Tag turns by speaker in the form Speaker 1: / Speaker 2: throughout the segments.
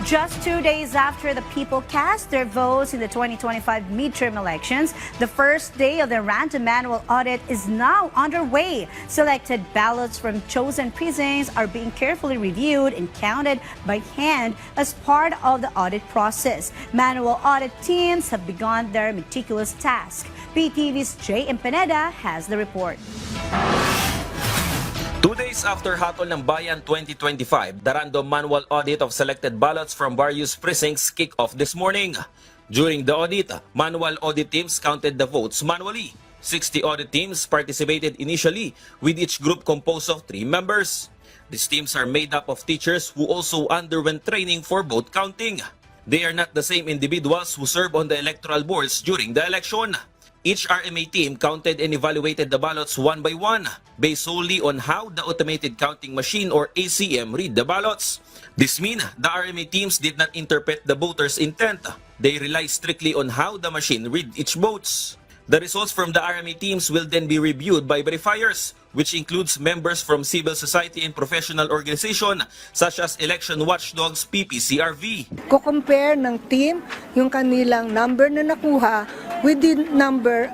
Speaker 1: Just 2 days after the people cast their votes in the 2025 midterm elections, the first day of the random manual audit is now underway. Selected ballots from chosen precincts are being carefully reviewed and counted by hand as part of the audit process. Manual audit teams have begun their meticulous task. PTV's J.M. Pineda has the report.
Speaker 2: 2 days after Hatol ng Bayan 2025, the random manual audit of selected ballots from various precincts kicked off this morning. During the audit, manual audit teams counted the votes manually. 60 audit teams participated initially, with each group composed of 3 members. These teams are made up of teachers who also underwent training for vote counting. They are not the same individuals who serve on the electoral boards during the election. Each RMA team counted and evaluated the ballots one by one, based solely on how the automated counting machine or ACM read the ballots. This means the RMA teams did not interpret the voters' intent. They rely strictly on how the machine read each votes. The results from the RMA teams will then be reviewed by verifiers, which includes members from civil society and professional organization such as Election Watchdogs PPCRV.
Speaker 3: Ko-compare ng team yung kanilang number na nakuha with the number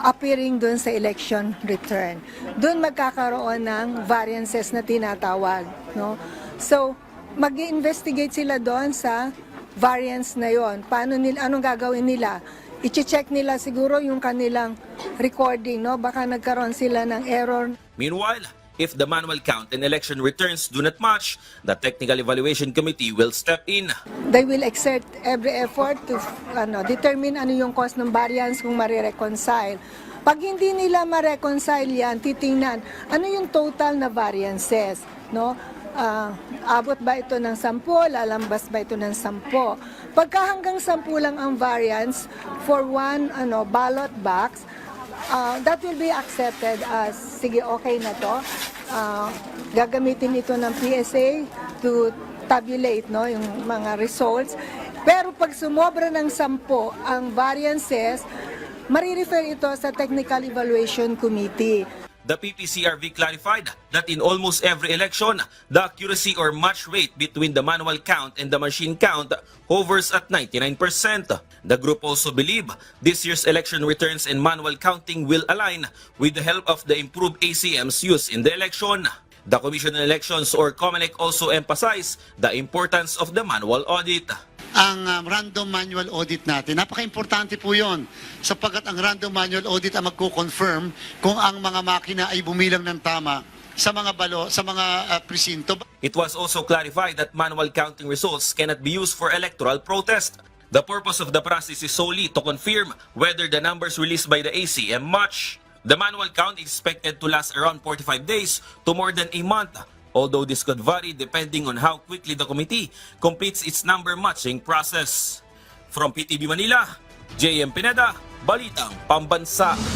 Speaker 3: appearing doon sa election return. Doon magkakaroon ng variances na tinatawag. No? So, mag-investigate sila doon sa variance na yon. Anong gagawin nila? I-check nila siguro yung kanilang recording, no? Baka nagkaroon sila ng error.
Speaker 2: Meanwhile, if the manual count and election returns do not match, the Technical Evaluation Committee will step in.
Speaker 3: They will exert every effort to determine ano yung cause ng variance kung marireconcile. Pag hindi nila ma-reconcile yan, titingnan ano yung total na variances, no? Abot ba ito ng 10? Lalambas ba ito ng 10? Pagka hanggang 10 lang ang variance for one ballot box, that will be accepted as, sige, okay na to. Gagamitin ito ng PSA to tabulate yung mga results. Pero pag sumobra ng 10 ang variances, marirefer ito sa Technical Evaluation Committee.
Speaker 2: The PPCRV clarified that in almost every election, the accuracy or match rate between the manual count and the machine count hovers at 99%. The group also believe this year's election returns and manual counting will align with the help of the improved ACMs used in the election. The Commission on Elections or COMELEC also emphasized the importance of the manual audit.
Speaker 4: Ang random manual audit natin. Napaka-importante po yun sapagkat ang random manual audit ang magko-confirm kung ang mga makina ay bumilang ng tama sa mga presinto.
Speaker 2: It was also clarified that manual counting results cannot be used for electoral protest. The purpose of the process is solely to confirm whether the numbers released by the ACM match. The manual count is expected to last around 45 days to more than a month. Although this could vary depending on how quickly the committee completes its number matching process. From PTV Manila, J.M. Pineda, Balitang Pambansa.